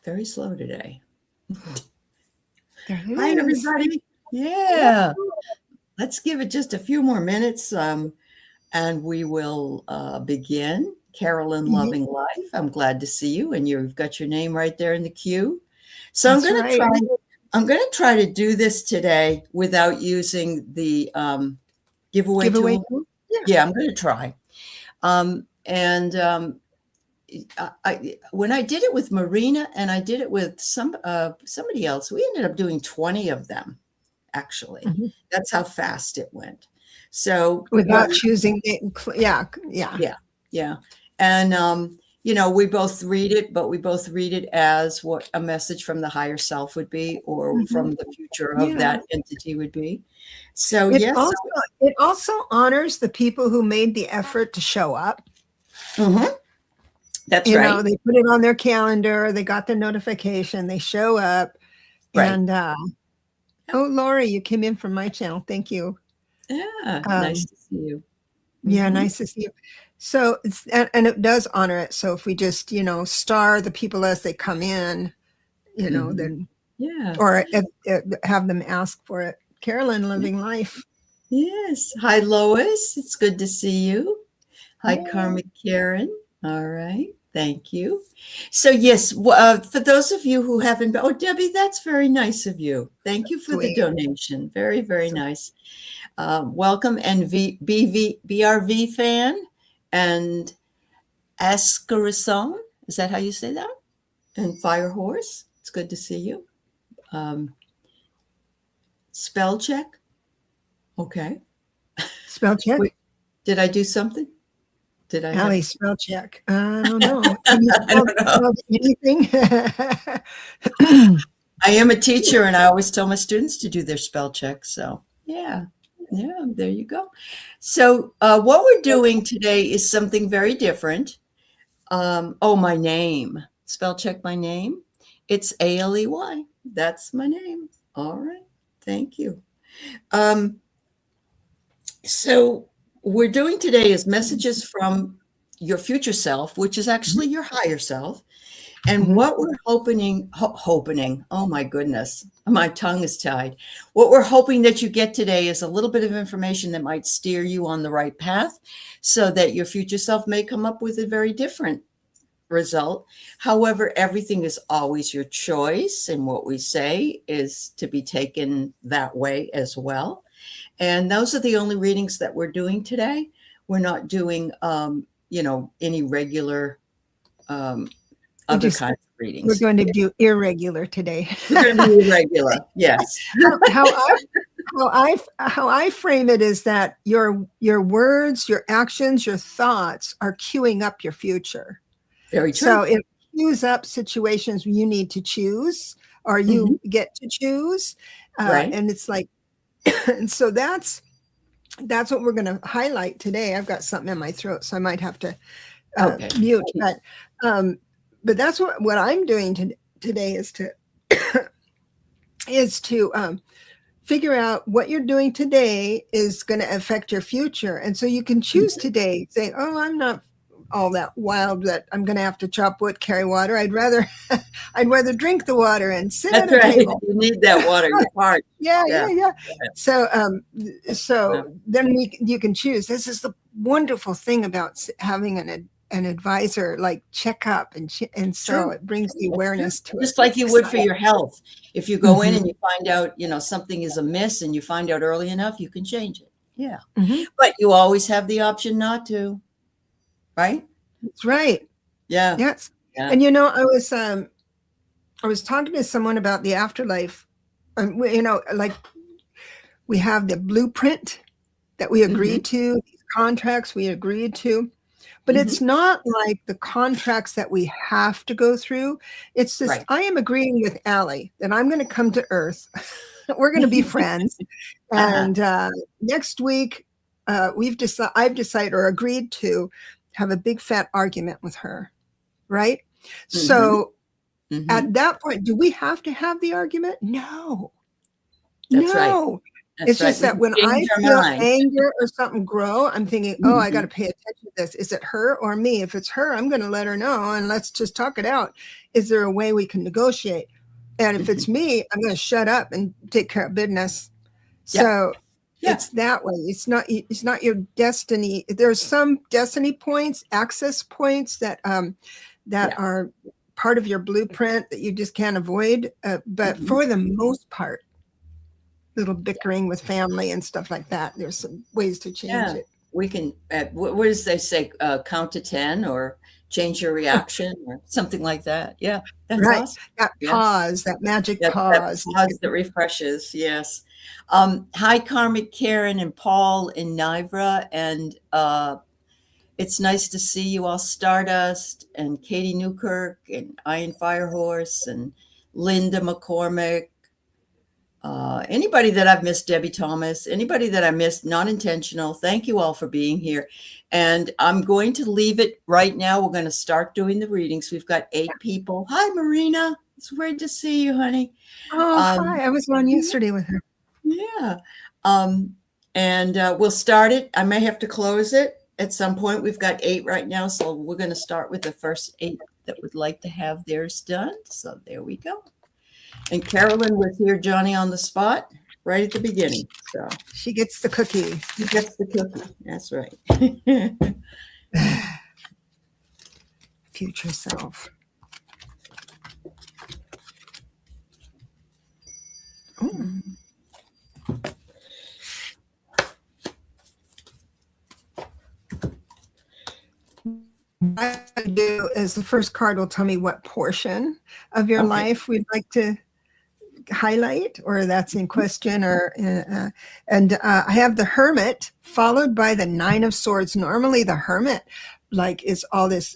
very slow today. There it Hi, is. everybody. Yeah. Let's give it just a few more minutes and we will begin. Carolyn Loving Life. I'm glad to see you, and you've got your name right there in the queue. So That's right. I'm going to try to do this today without using the giveaway tool. Yeah, I'm going to try. When I did it with Marina and I did it with somebody else, we ended up doing 20 of them, actually. That's how fast it went. So without choosing yeah. And we both read it, but we both read it as what a message from the higher self would be, or from the future of that entity would be. So it also honors the people who made the effort to show up. That's right. They put it on their calendar, they got the notification, they show up. Right. And Lori, you came in from my channel. Thank you. Yeah, nice to see you. Yeah, nice to see you. So and it does honor it. So if we just, star the people as they come in, then or have them ask for it. Carolyn Living Life. Yes. Hi, Lois. It's good to see you. Hi, Karma Karen. All right. Thank you. So yes, for those of you who haven't, Debbie, that's very nice of you. Thank you for the donation. Very, very nice. Welcome, and BRV fan and Ascarison. Is that how you say that? And Fire Horse. It's good to see you. Spell check. Okay. Spell check. Wait, did I do something? Did I? Aley, spell check. I don't know. I don't know anything. I am a teacher, and I always tell my students to do their spell check. So yeah, there you go. So what we're doing today is something very different. My name. Spell check my name. It's Aley. That's my name. All right. Thank you. So we're doing today is messages from your future self, which is actually your higher self. And what we're hoping, oh my goodness, my tongue is tied. What we're hoping that you get today is a little bit of information that might steer you on the right path so that your future self may come up with a very different result. However, everything is always your choice, and what we say is to be taken that way as well. And those are the only readings that we're doing today. We're not doing, any regular other kinds of readings. We're going to do irregular today. We're going to do irregular, yes. How I frame it is that your words, your actions, your thoughts are queuing up your future. Very true. So it queues up situations you need to choose, or you get to choose. Right. And it's like, and so that's what we're going to highlight today. I've got something in my throat, so I might have to mute. But that's what I'm doing today is to figure out what you're doing today is going to affect your future. And so you can choose today, say, oh, I'm not all that wild that I'm going to have to chop wood, carry water. I'd rather drink the water and sit at a table. You need that water. Your heart. Yeah. So then you can choose. This is the wonderful thing about having an advisor, like check up and so it brings the awareness to it. Just like you would for your health. If you go in and you find out, something is amiss and you find out early enough, you can change it. Yeah. But you always have the option not to. Right? That's right. Yeah. Yes. Yeah. And I was talking to someone about the afterlife. Like we have the blueprint that we agreed to, these contracts we agreed to, but it's not like the contracts that we have to go through. It's just, I am agreeing with Aley that I'm going to come to Earth. We're going to be friends. And next week, I've decided or agreed to have a big fat argument with her, right? So at that point, do we have to have the argument? No. That's right. That's It's right. just We that can when I change our feel mind. anger or something grow, I'm thinking, oh, I got to Mhm. pay attention to this. Is it her or me? If it's her, I'm going to let her know and let's just talk it out. Is there a way we can negotiate? And if it's Mhm. me, I'm going to shut up and take care of business. Yeah. So Yeah. it's that way. It's not your destiny. There's some destiny points, access points that Yeah. are part of your blueprint that you just can't avoid. But Mhm. for the most part, little bickering with family and stuff like that, there's some ways to change Yeah. it. We can, what does they say? Count to 10 or change your reaction or something like that. Yeah. That's Right. awesome. That Yeah. pause, that magic That pause. pause that refreshes. Yes. Hi, Karmic Karen and Paul in Nivra. And it's nice to see you all, Stardust and Katie Newkirk and Iron Firehorse and Linda McCormick. Anybody that I've missed, Debbie Thomas, anybody that I missed, not intentional. Thank you all for being here. And I'm going to leave it right now. We're going to start doing the readings. We've got 8 people. Hi, Marina. It's great to see you, honey. Oh, Um, hi. I was on yesterday with her. yeah. Um, and we'll start it. I may have to close it at some point. We've got 8 right now. So we're going to start with the first 8 that would like to have theirs done. So there we go. And Carolyn was here, Johnny on the spot, right at the beginning. So She gets the cookie. he gets the cookie. That's right. Future self. Oh. What I do is the first card will tell me what portion of your Okay. life we'd like to highlight, or that's in question, or and I have the Hermit followed by the Nine of Swords. Normally the Hermit like is all this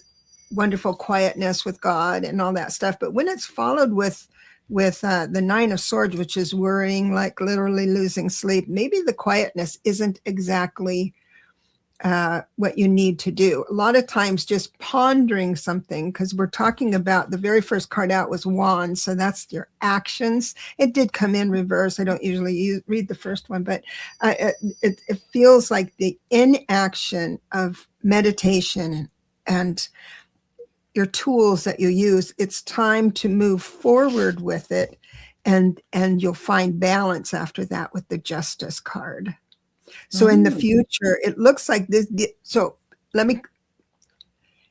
wonderful quietness with God and all that stuff, but when it's followed with the Nine of Swords, which is worrying, like literally losing sleep, maybe the quietness isn't exactly what you need to do. A lot of times just pondering something, because we're talking about the very first card out was Wand, so that's your actions. It did come in reverse. I don't usually read the first one, but it feels like the inaction of meditation and your tools that you use. It's time to move forward with it, and you'll find balance after that with the Justice card. So in the future, it looks like this. So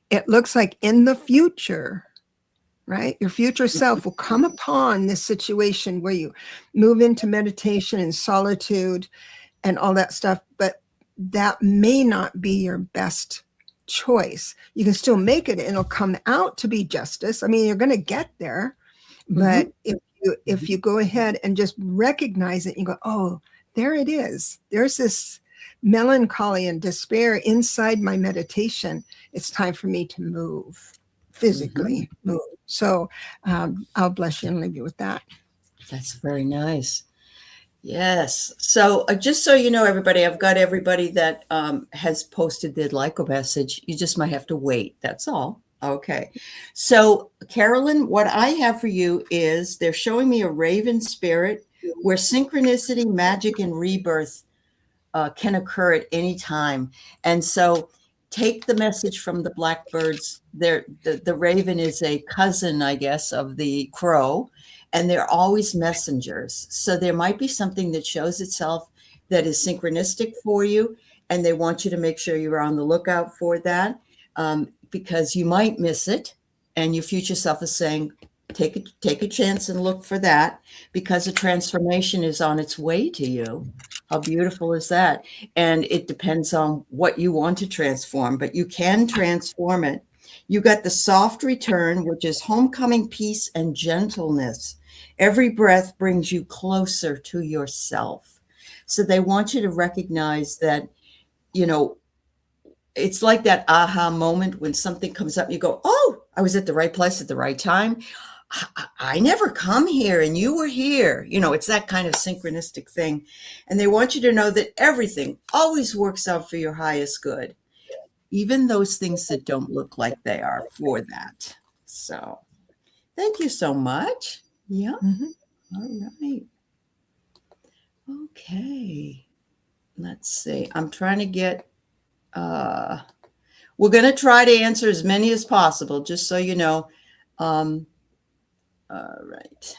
it looks like in the future, right? Your future self will come upon this situation where you move into meditation and solitude and all that stuff, but that may not be your best choice. You can still make it and it'll come out to be justice. I mean, you're going to get there, but if you go ahead and just recognize it, you go, oh, there it is. There's this melancholy and despair inside my meditation. It's time for me to move, physically move. So I'll bless you and leave you with that. That's very nice. Yes. So just so you know, everybody, I've got everybody that has posted their like a message. You just might have to wait. That's all. Okay. So, Carolyn, what I have for you is they're showing me a raven spirit where synchronicity, magic, and rebirth can occur at any time. And so take the message from the blackbirds. The raven is a cousin, I guess, of the crow, and they're always messengers. So there might be something that shows itself that is synchronistic for you, and they want you to make sure you're on the lookout for that, because you might miss it, and your future self is saying, take a chance and look for that, because a transformation is on its way to you. How beautiful is that? And it depends on what you want to transform, but you can transform it. You got the soft return, which is homecoming, peace, and gentleness. Every breath brings you closer to yourself. So they want you to recognize that, you know, it's like that aha moment when something comes up and you go, oh, I was at the right place at the right time. I never come here and you were here. You know, it's that kind of synchronistic thing. And they want you to know that everything always works out for your highest good, even those things that don't look like they are for that. So thank you so much. Yeah. All right. Okay. Let's see. I'm trying to get, we're going to try to answer as many as possible, just so you know. All right.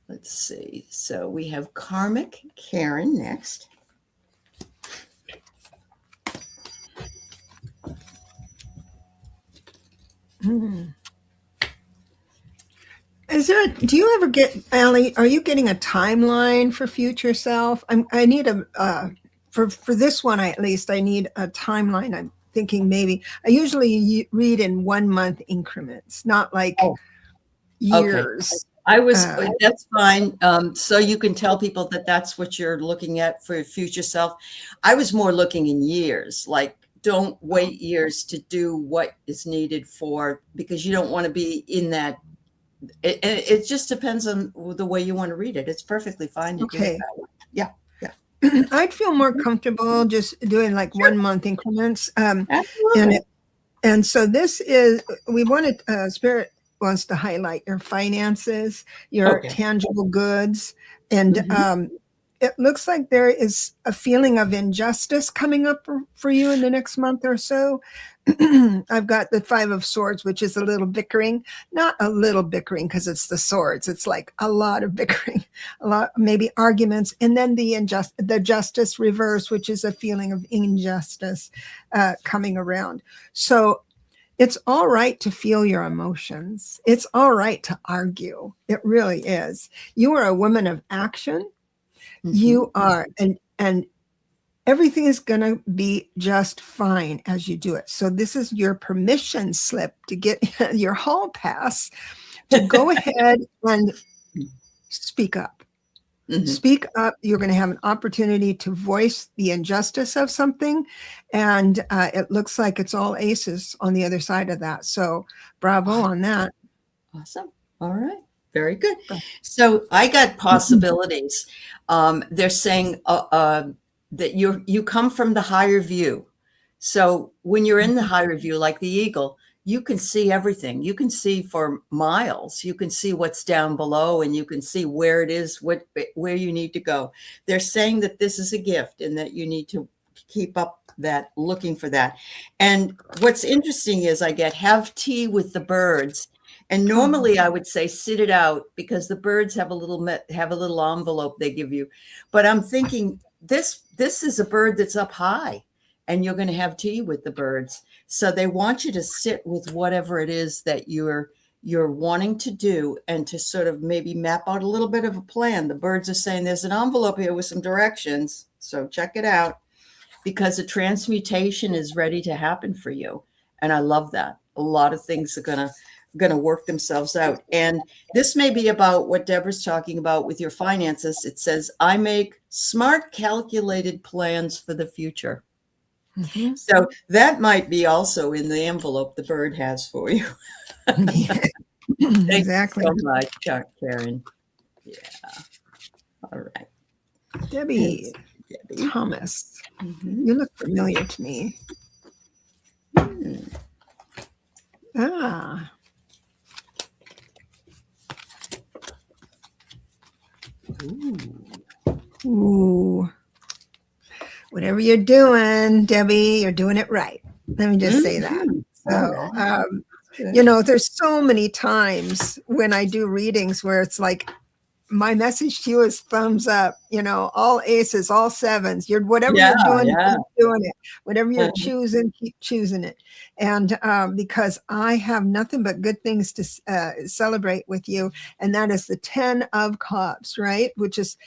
Let's see. So we have Karmic Karen next. Do you ever get, Aley, are you getting a timeline for future self? I need for this one, at least, I need a timeline. I'm thinking maybe, I usually read in 1 month increments, not like years. Okay. That's fine. So you can tell people that that's what you're looking at for your future self. I was more looking in years, like don't wait years to do what is needed because you don't want to be in that. It just depends on the way you want to read it. It's perfectly fine to do it that way. Yeah. I'd feel more comfortable just doing like 1 month increments. Absolutely. And so this is, we wanted, Spirit wants to highlight your finances, your tangible goods. And it looks like there is a feeling of injustice coming up for you in the next month or so. I've got the 5 of Swords, which is a little bickering, not a little bickering because it's the swords. It's like a lot of bickering, a lot, maybe arguments. And then the Justice reverse, which is a feeling of injustice coming around. So it's all right to feel your emotions. It's all right to argue. It really is. You are a woman of action. You are, and everything is going to be just fine as you do it. So this is your permission slip to get your hall pass to go ahead and speak up. Speak up. You're going to have an opportunity to voice the injustice of something. And it looks like it's all aces on the other side of that. So bravo on that. Awesome. All right. Very good. So I got possibilities. They're saying that you come from the higher view. So when you're in the higher view, like the eagle, you can see everything. You can see for miles. You can see what's down below, and you can see where it is, where you need to go. They're saying that this is a gift and that you need to keep up that, looking for that. And what's interesting is I get have tea with the birds. And normally I would say sit it out because the birds have a little envelope they give you. But I'm thinking this is a bird that's up high, and you're going to have tea with the birds. So they want you to sit with whatever it is that you're wanting to do, and to sort of maybe map out a little bit of a plan. The birds are saying there's an envelope here with some directions. So check it out, because a transmutation is ready to happen for you. And I love that. A lot of things are going to work themselves out. And this may be about what Debra's talking about with your finances. It says, I make smart, calculated plans for the future. So that might be also in the envelope the bird has for you. Exactly. Thank you so much, Karen. Yeah. All right. Debbie Thomas. You look familiar to me. Ooh. Whatever you're doing, Debbie, you're doing it right. Let me just say that. So, there's so many times when I do readings where it's like, my message to you is thumbs up, all aces, all sevens. Whatever you're doing, keep doing it. Whatever you're choosing, keep choosing it. And because I have nothing but good things to celebrate with you. And that is the 10 of Cups, right? Which is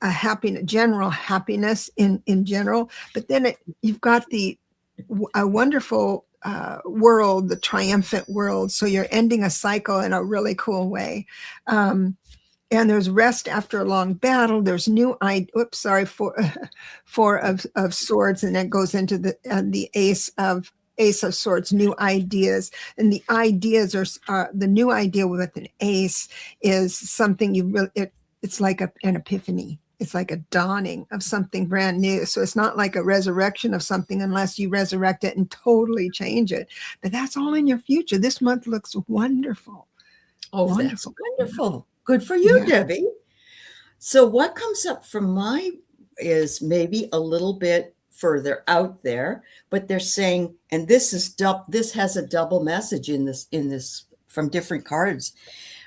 a general happiness in general. But then you've got a wonderful world, the triumphant world. So you're ending a cycle in a really cool way. And there's rest after a long battle. There's four of Swords, and that goes into the Ace of Swords, new ideas. And the ideas are the new idea with an ace is something it's like an epiphany. It's like a dawning of something brand new. So it's not like a resurrection of something unless you resurrect it and totally change it. But that's all in your future. This month looks wonderful. Oh, wonderful. That's wonderful. Good for you, Debbie. So what comes up from my is maybe a little bit further out there, but they're saying, and this has a double message in this from different cards.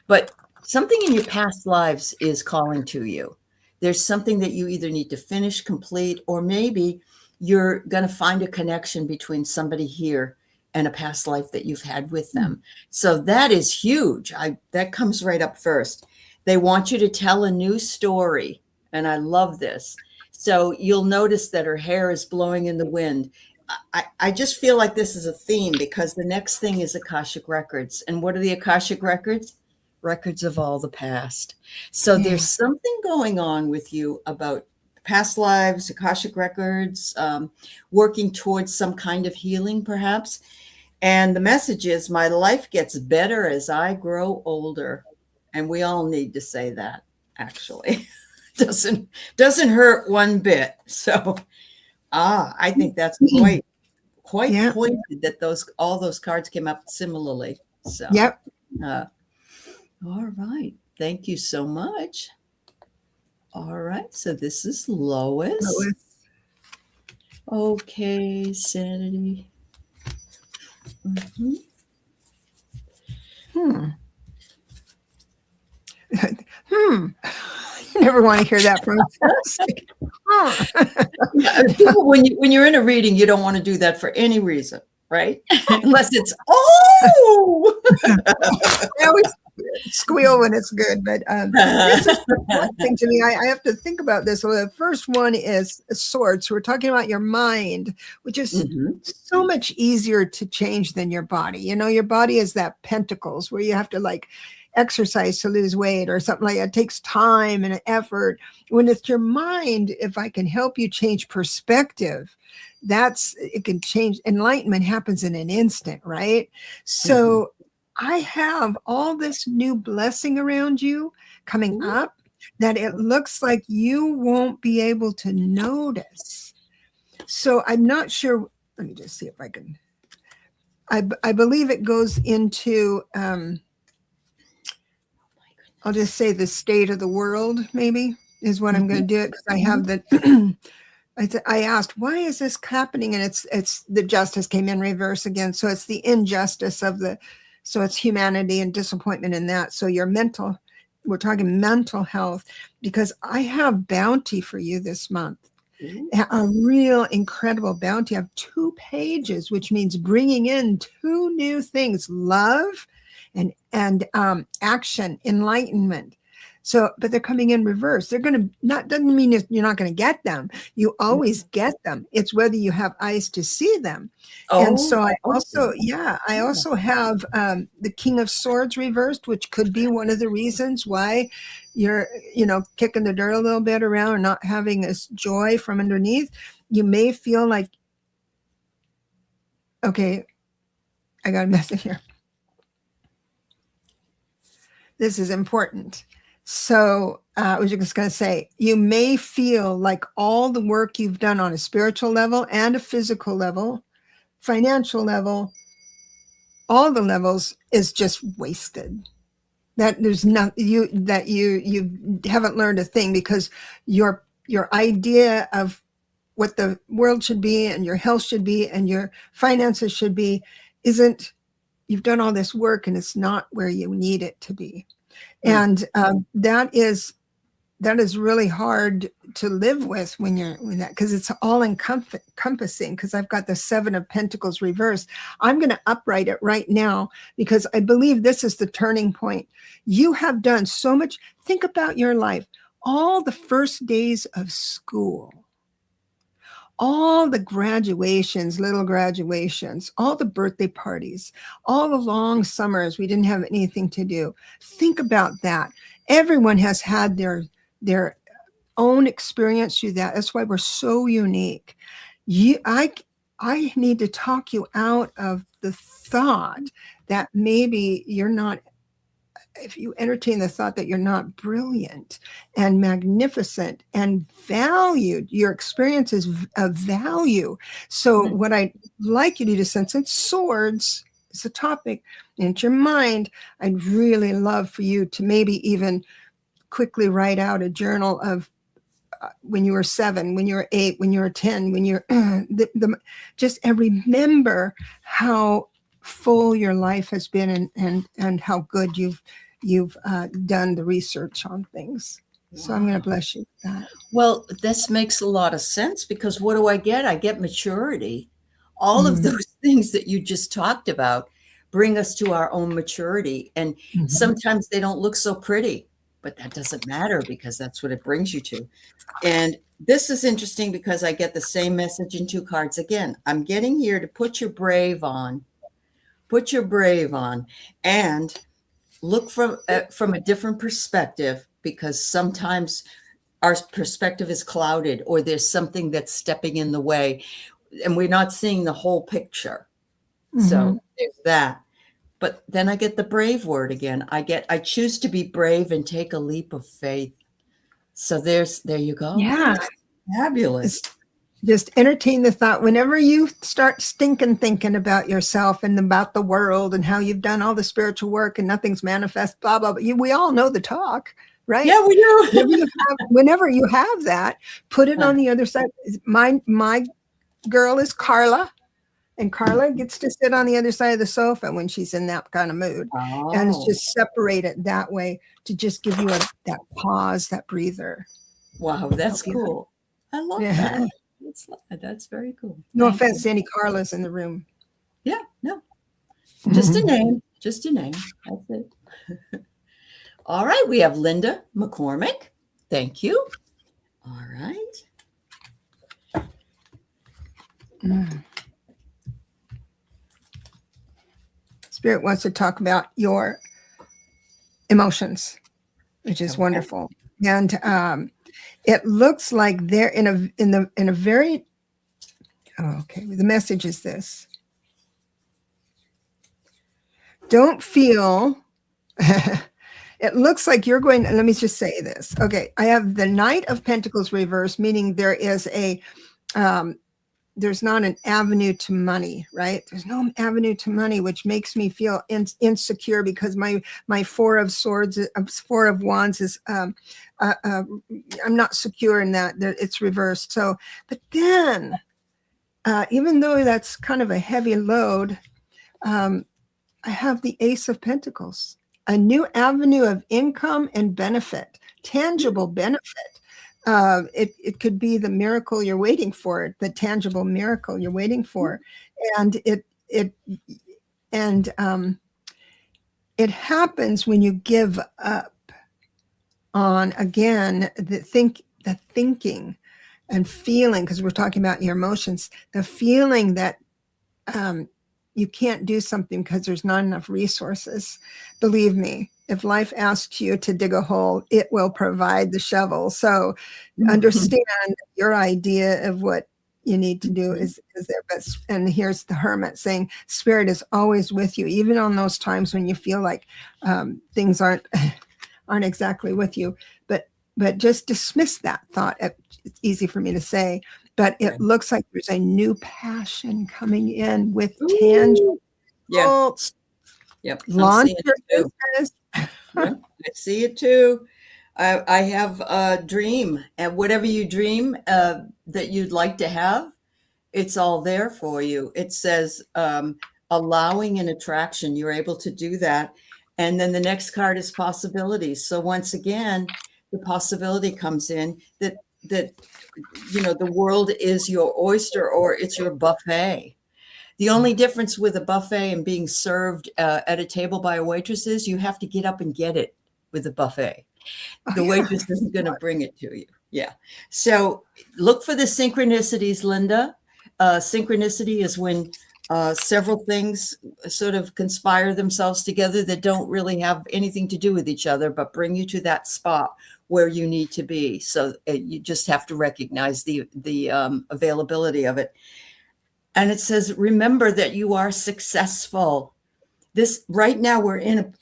But something in your past lives is calling to you. There's something that you either need to finish, complete, or maybe you're going to find a connection between somebody here and a past life that you've had with them. So that is huge. That comes right up first. They want you to tell a new story, and I love this. So you'll notice that her hair is blowing in the wind. I just feel like this is a theme because the next thing is Akashic Records. And what are the Akashic Records? Records of all the past. So there's something going on with you about past lives, Akashic Records, working towards some kind of healing, perhaps. And the message is, my life gets better as I grow older. And we all need to say that, actually. Doesn't hurt one bit. So, I think that's quite pointed that all those cards came up similarly. So, Yep. All right. Thank you so much. All right. So this is Lois. Okay, sanity. You never want to hear that from People, when you're in a reading, you don't want to do that for any reason, right? Unless it's I always squeal when it's good, but this is one thing to me. I have to think about this. So the first one is swords. So we're talking about your mind, which is so much easier to change than your body. You know, your body is that pentacles where you have to like exercise to lose weight or something like that. It takes time and effort. When it's your mind, if I can help you change perspective, it can change. Enlightenment happens in an instant, right? So I have all this new blessing around you coming up that it looks like you won't be able to notice. So I'm not sure. Let me just see if I can. I believe it goes into, I'll just say the state of the world, maybe, is what I'm going to do it, because I have the, I asked, why is this happening? And it's the justice came in reverse again. So it's the injustice of so it's humanity and disappointment in that. So your we're talking mental health, because I have bounty for you this month. A real incredible bounty. I have 2 pages, which means bringing in 2 new things: love and action, enlightenment. So, but they're coming in reverse. They're going to doesn't mean you're not going to get them. You always get them. It's whether you have eyes to see them. And so I also have the King of Swords reversed, which could be one of the reasons why you're, kicking the dirt a little bit around or not having this joy from underneath. You may feel like, okay, I got a message here. This is important. So I was just going to say, you may feel like all the work you've done on a spiritual level and a physical level, financial level, all the levels is just wasted. That there's not you haven't learned a thing, because your idea of what the world should be and your health should be and your finances should be isn't. You've done all this work and it's not where you need it to be. And that is really hard to live with when that, because it's all encompassing, because I've got the 7 of Pentacles reversed. I'm going to upright it right now, because I believe this is the turning point. You have done so much. Think about your life, all the first days of school, all the graduations, little graduations, all the birthday parties, all the long summers we didn't have anything to do. Think about that. Everyone has had their own experience through that. That's why we're so unique. I need to talk you out of the thought that maybe you're not, if you entertain the thought that you're not brilliant and magnificent and valued, your experience is of value. So what I'd like you to do, since it's swords, it's a topic, and it's your mind, I'd really love for you to maybe even quickly write out a journal of when you were 7, when you were 8, when you were 10, when you're just and remember how full your life has been and how good you've done the research on things. Wow. So I'm going to bless you with that. Well, this makes a lot of sense, because what do I get? I get maturity. All of those things that you just talked about bring us to our own maturity. And sometimes they don't look so pretty, but that doesn't matter, because that's what it brings you to. And this is interesting because I get the same message in 2 cards. Again, I'm getting here to put your brave on. Put your brave on and look from a different perspective, because sometimes our perspective is clouded, or there's something that's stepping in the way and we're not seeing the whole picture. So there's that. But then I get the brave word again. I choose to be brave and take a leap of faith. So there you go. Yeah. Fabulous. Just entertain the thought whenever you start thinking about yourself and about the world and how you've done all the spiritual work and nothing's manifest, blah, blah, blah. We all know the talk, right? Yeah, we do. Whenever you have that, put it on the other side. My girl is Carla, and Carla gets to sit on the other side of the sofa when she's in that kind of mood. Oh. And it's just separate it that way to just give you that pause, that breather. Wow, that's cool. I love that. That's very cool. No offense to any Carlas in the room. Yeah, no. Just a name. Just a name. That's it. All right, we have Linda McCormick. Thank you. All right. Spirit wants to talk about your emotions, which is wonderful. And it looks like they're in a very the message is this. Don't feel it looks like you're going, let me just say this. Okay, I have the Knight of Pentacles reversed, meaning there is there's not an avenue to money, right? There's no avenue to money, which makes me feel insecure, because my 4 of Swords, 4 of Wands is, I'm not secure in that. It's reversed. So, but then, even though that's kind of a heavy load, I have the Ace of Pentacles, a new avenue of income and benefit, tangible benefit. It could be the miracle you're waiting for, the tangible miracle you're waiting for. And it happens when you give up on, again, the thinking and feeling, because we're talking about your emotions, the feeling that you can't do something because there's not enough resources. Believe me, if life asks you to dig a hole, it will provide the shovel. So understand your idea of what you need to do is there. But, and here's the Hermit saying, Spirit is always with you, even on those times when you feel like things aren't exactly with you. But just dismiss that thought. It's easy for me to say, but it looks like there's a new passion coming in with tangible results. Yep. Launch your business. I see it too. I have a dream, and whatever you dream that you'd like to have, it's all there for you. It says allowing an attraction. You're able to do that. And then the next card is possibilities. So once again, the possibility comes in that the world is your oyster, or it's your buffet. The only difference with a buffet and being served at a table by a waitress is you have to get up and get it with a buffet. The waitress isn't going to bring it to you. Yeah. So look for the synchronicities, Linda. Synchronicity is when several things sort of conspire themselves together that don't really have anything to do with each other, but bring you to that spot where you need to be. So you just have to recognize the availability of it. And it says, remember that you are successful. This right now we're in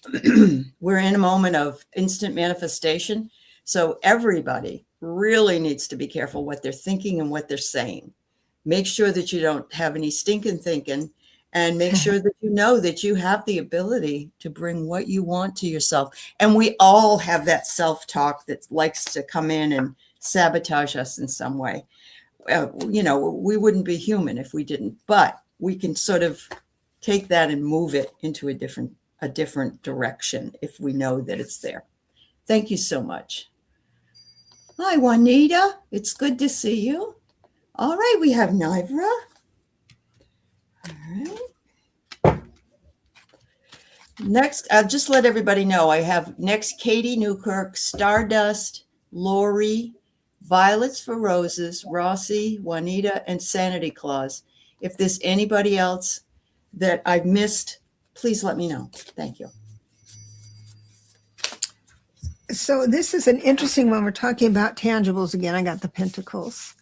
a moment of instant manifestation. So everybody really needs to be careful what they're thinking and what they're saying. Make sure that you don't have any stinking thinking, and make sure that you know that you have the ability to bring what you want to yourself. And we all have that self-talk that likes to come in and sabotage us in some way. You know, we wouldn't be human if we didn't, but we can sort of take that and move it into a different direction if we know that it's there. Thank you so much. Hi, Juanita. It's good to see you. All right, we have Nivra. All right. Next, I'll just let everybody know I have next Katie Newkirk, Stardust, Lori, Violets for Roses, Rossi, Juanita, and Sanity Claus. If there's anybody else that I've missed, please let me know. Thank you. So this is an interesting one. We're talking about tangibles again. I got the pentacles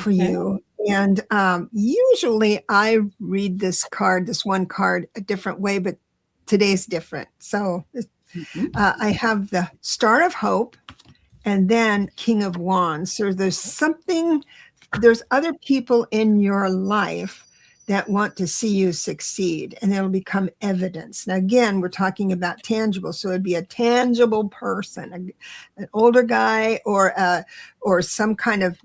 for you. And usually I read this one card a different way, but today's different. So I have the Star of Hope and then King of Wands. So there's other people in your life that want to see you succeed, and it'll become evidence. Now, again, we're talking about tangible, so it'd be a tangible person, an older guy, or some kind of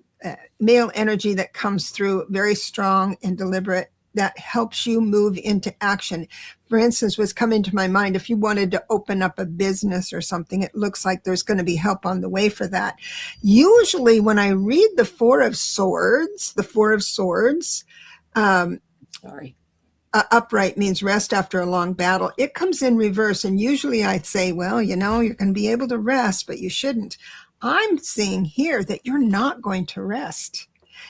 male energy that comes through, very strong and deliberate, that helps you move into action. For instance, what's coming to my mind, if you wanted to open up a business or something, it looks like there's going to be help on the way for that. Usually, when I read the Four of Swords, upright means rest after a long battle. It comes in reverse. And usually I'd say, well, you know, you're going to be able to rest, but you shouldn't. I'm seeing here that you're not going to rest.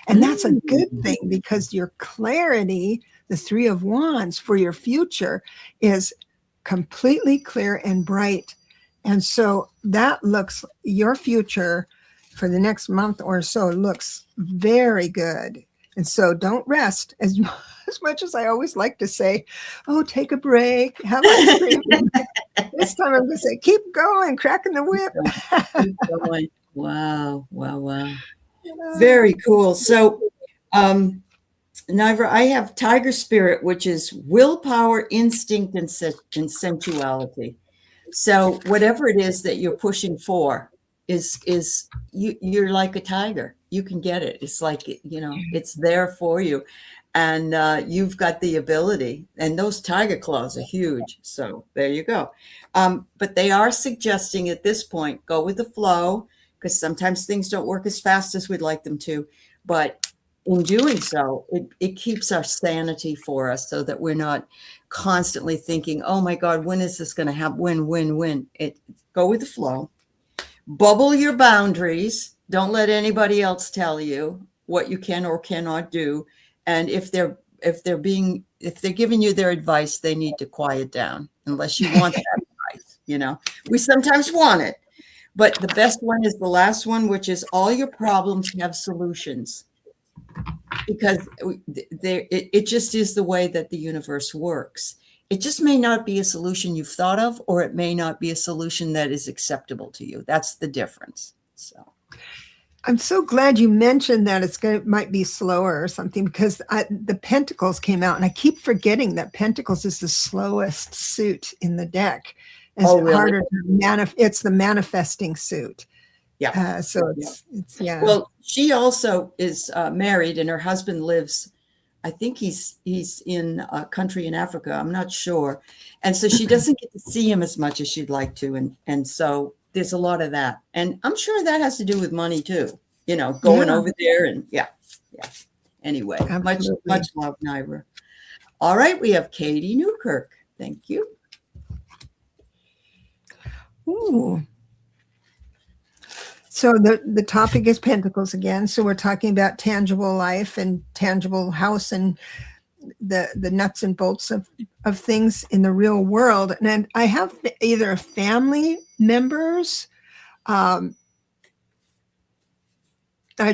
And that's a good thing, because your clarity, the Three of Wands for your future, is completely clear and bright. And so that looks, your future for the next month or so looks very good. And so don't rest. As much as I always like to say, oh, take a break, have ice cream. This time I'm going to say, keep going, cracking the whip. Keep going. Wow. Very cool. So, Nivra, I have Tiger Spirit, which is willpower, instinct, and sensuality. So whatever it is that you're pushing for is you're like a tiger. You can get it. It's like, you know, it's there for you. And you've got the ability. And those tiger claws are huge. So there you go. But they are suggesting at this point, go with the flow, because sometimes things don't work as fast as we'd like them to. But in doing so, it keeps our sanity for us, so that we're not constantly thinking, oh my God, when is this going to happen? When? Go with the flow. Bubble your boundaries. Don't let anybody else tell you what you can or cannot do. And if they're giving you their advice, they need to quiet down, unless you want that advice. You know, we sometimes want it, but the best one is the last one, which is all your problems have solutions, because it just is the way that the universe works. It just may not be a solution you've thought of, or it may not be a solution that is acceptable to you. That's the difference. So I'm so glad you mentioned that it might be slower or something, because the Pentacles came out, and I keep forgetting that Pentacles is the slowest suit in the deck. It's harder to it's the manifesting suit. Yeah. So it's. Well, she also is married, and her husband lives, I think he's in a country in Africa. I'm not sure. And so she doesn't get to see him as much as she'd like to. And so there's a lot of that. And I'm sure that has to do with money too, you know, going over there and yeah. Anyway, much love, Nivra. All right. We have Katie Newkirk. Thank you. Ooh. So the topic is Pentacles again. So we're talking about tangible life and tangible house and the nuts and bolts of things in the real world. And I have either family members. I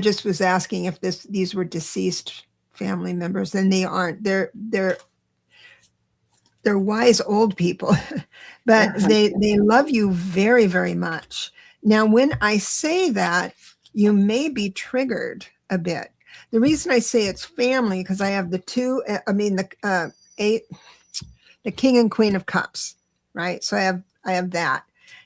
just was asking if these were deceased family members, and they aren't. They're wise old people, but they love you very, very much. Now, when I say that, you may be triggered a bit. The reason I say it's family, because I have the two, the King and Queen of Cups, right? So I have that.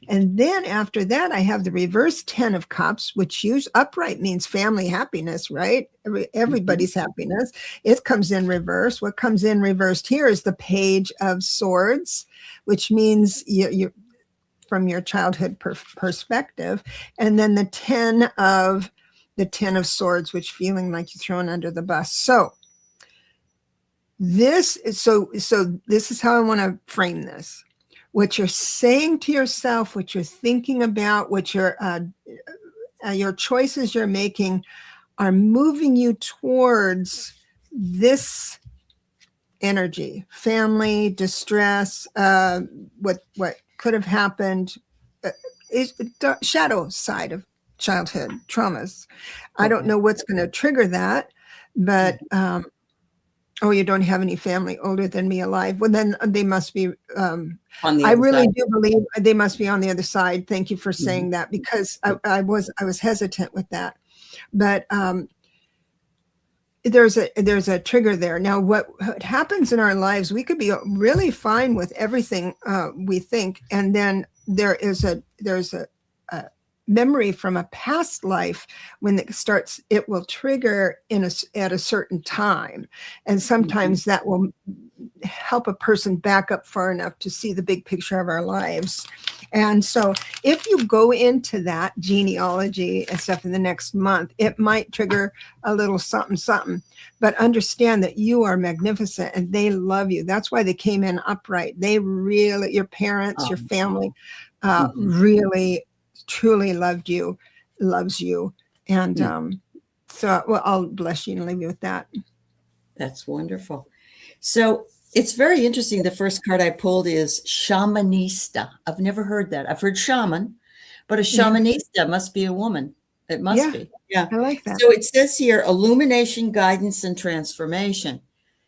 And then after that, I have the reverse 10 of Cups, which upright means family happiness, right? Everybody's happiness. It comes in reverse. What comes in reversed here is the Page of Swords, which means you from your childhood perspective. And then the 10 of Swords, which feeling like you're thrown under the bus. So this is how I want to frame this. What you're saying to yourself, what you're thinking about, what your choices you're making are moving you towards this energy, family, distress, what could have happened, is the shadow side of childhood traumas. I don't know what's going to trigger that, but oh, you don't have any family older than me alive. Well, then they must be, I really do believe they must be on the other side. Thank you for saying that, because I was hesitant with that. But there's a trigger there. Now, what happens in our lives, we could be really fine with everything we think. And then there's a memory from a past life. When it starts, it will trigger at a certain time, and sometimes that will help a person back up far enough to see the big picture of our lives. And so if you go into that genealogy and stuff in the next month, it might trigger a little something, but understand that you are magnificent and they love you. That's why they came in upright. They really, your parents, your family, really truly loves you. And so, well, I'll bless you and leave you with that. That's wonderful. So it's very interesting. The first card I pulled is Shamanista. I've never heard that. I've heard shaman, but a shamanista must be a woman. It must be. Yeah. I like that. So it says here, illumination, guidance, and transformation.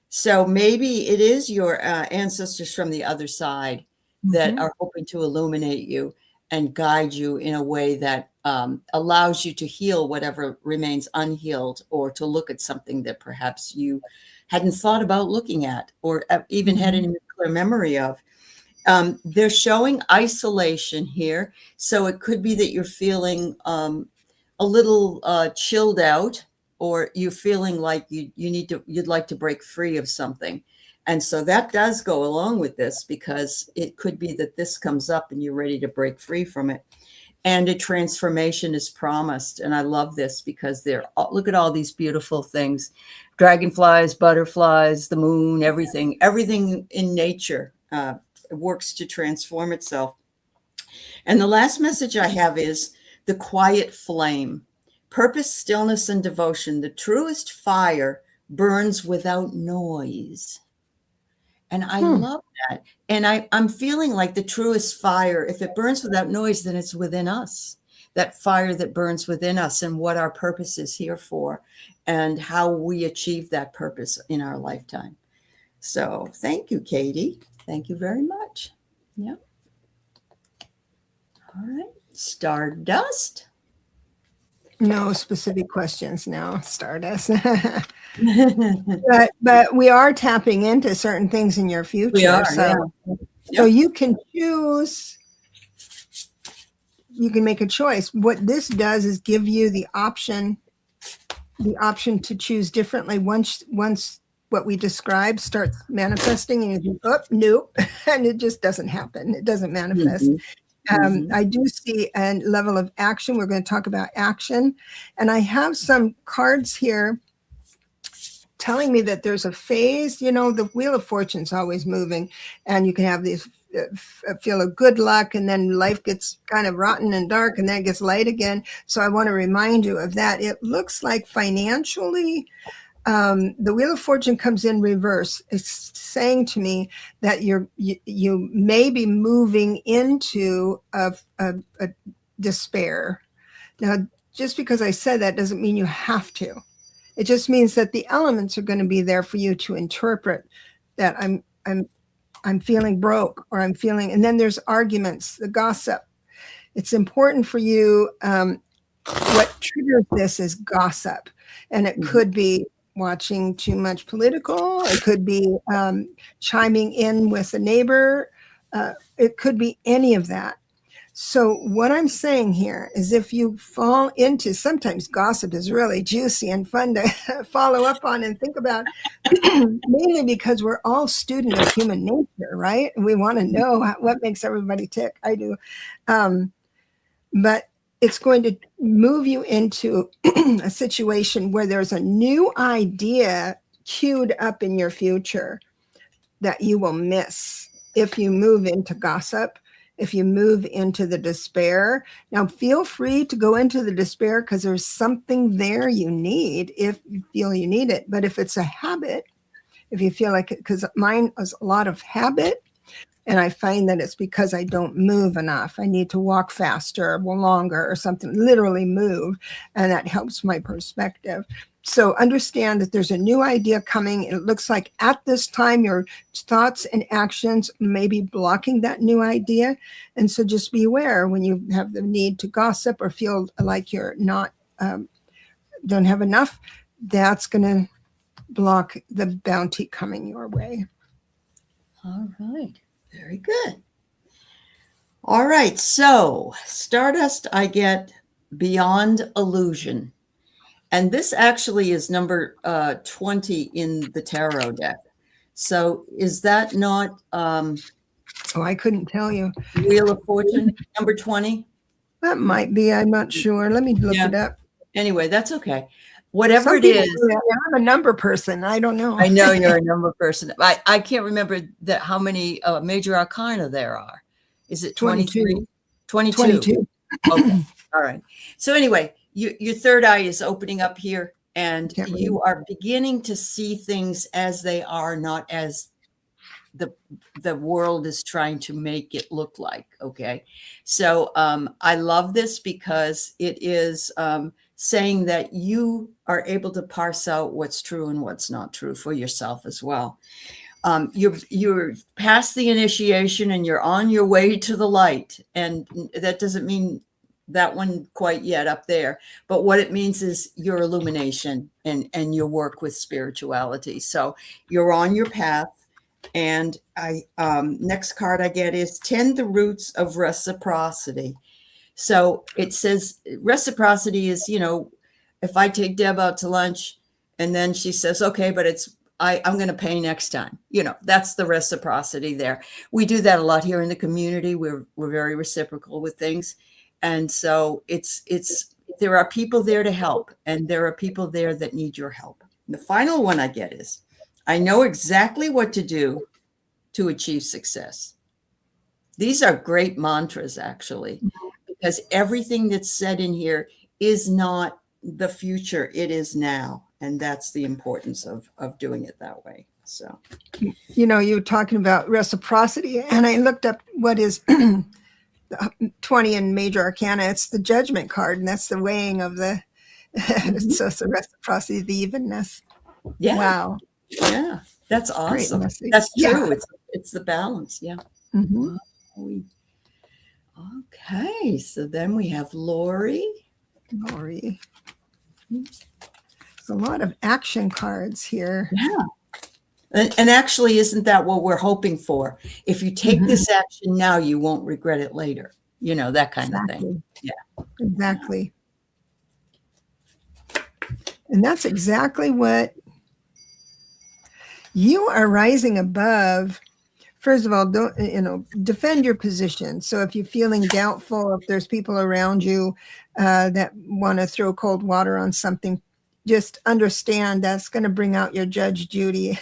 So maybe it is your ancestors from the other side that are hoping to illuminate you and guide you in a way that allows you to heal whatever remains unhealed, or to look at something that perhaps you hadn't thought about looking at, or even had any clear memory of. They're showing isolation here. So it could be that you're feeling a little chilled out, or you're feeling like you'd like to break free of something. And so that does go along with this, because it could be that this comes up and you're ready to break free from it. And a transformation is promised. And I love this, because look at all these beautiful things: dragonflies, butterflies, the moon, everything in nature works to transform itself. And the last message I have is the quiet flame. Purpose, stillness, and devotion. The truest fire burns without noise. And I love that. And I'm feeling like the truest fire, if it burns without noise, then it's within us. That fire that burns within us, and what our purpose is here for, and how we achieve that purpose in our lifetime. So thank you, Katie. Thank you very much. Yeah. All right. Stardust. No specific questions now, Stardust. but we are tapping into certain things in your future. We are, so you can choose. You can make a choice. What this does is give you the option to choose differently. Once what we describe starts manifesting, and you think, oh, nope, and it just doesn't happen. It doesn't manifest. I do see a level of action. We're going to talk about action. And I have some cards here telling me that there's a phase. The Wheel of Fortune's always moving, and you can have these feel of good luck, and then life gets kind of rotten and dark, and then it gets light again. So I want to remind you of that. It looks like financially, the Wheel of Fortune comes in reverse. It's saying to me that you may be moving into a despair. Now, just because I said that doesn't mean you have to. It just means that the elements are going to be there for you to interpret that I'm feeling broke, or I'm feeling, and then there's arguments, the gossip. It's important for you. What triggers this is gossip, and it could be watching too much political. It could be chiming in with a neighbor. It could be any of that. So what I'm saying here is if you fall into, sometimes gossip is really juicy and fun to follow up on and think about, mainly because we're all student of human nature, right? And we want to know what makes everybody tick. I do. But it's going to move you into a situation where there's a new idea queued up in your future that you will miss if you move into gossip, if you move into the despair. Now, feel free to go into the despair because there's something there you need if you feel you need it. But if it's a habit, if you feel like it, because mine was a lot of habit, and I find that it's because I don't move enough. I need to walk faster or longer or something, literally move, and that helps my perspective. So understand that there's a new idea coming. It looks like at this time, your thoughts and actions may be blocking that new idea. And so just be aware when you have the need to gossip or feel like you're not, don't have enough, that's going to block the bounty coming your way. All right. Very good. All right. So Stardust, I get Beyond Illusion. And this actually is number 20 in the tarot deck. So is that not Oh, I couldn't tell you. Wheel of Fortune, number 20? That might be. I'm not sure. Let me look it up. Anyway, that's okay. Whatever Some it people is. do that. I'm a number person. I don't know. I know you're a number person. I can't remember how many major arcana there are. Is it 23? 22. 22. Okay. All right. So anyway, your third eye is opening up here, and you are beginning to see things as they are, not as the world is trying to make it look like. Okay. So I love this because it is saying that you are able to parse out what's true and what's not true for yourself as well. You're past the initiation and you're on your way to the light. And that doesn't mean that one quite yet up there, but what it means is your illumination and your work with spirituality. So you're on your path. And next card I get is Tend the Roots of Reciprocity. So it says reciprocity is, if I take Deb out to lunch and then she says, okay, but I'm going to pay next time. That's the reciprocity there. We do that a lot here in the community. We're very reciprocal with things. And so there are people there to help, and there are people there that need your help. And the final one I get is, I know exactly what to do to achieve success. These are great mantras, actually, because everything that's said in here is not the future. It is now. And that's the importance of doing it that way. So, you were talking about reciprocity, and I looked up what is 20 in major arcana. It's the Judgment card, and that's the weighing of the so it's the reciprocity, the evenness. Yeah. Wow. Yeah, that's awesome. That's true. Yeah. It's the balance. Yeah. Mm-hmm. Okay, so then we have Lori. There's a lot of action cards here. Yeah. And actually, isn't that what we're hoping for? If you take this action now, you won't regret it later. That kind of thing. Yeah. Exactly. And that's exactly what you are rising above. First of all, don't, defend your position. So if you're feeling doubtful, if there's people around you that want to throw cold water on something, just understand that's going to bring out your Judge Judy.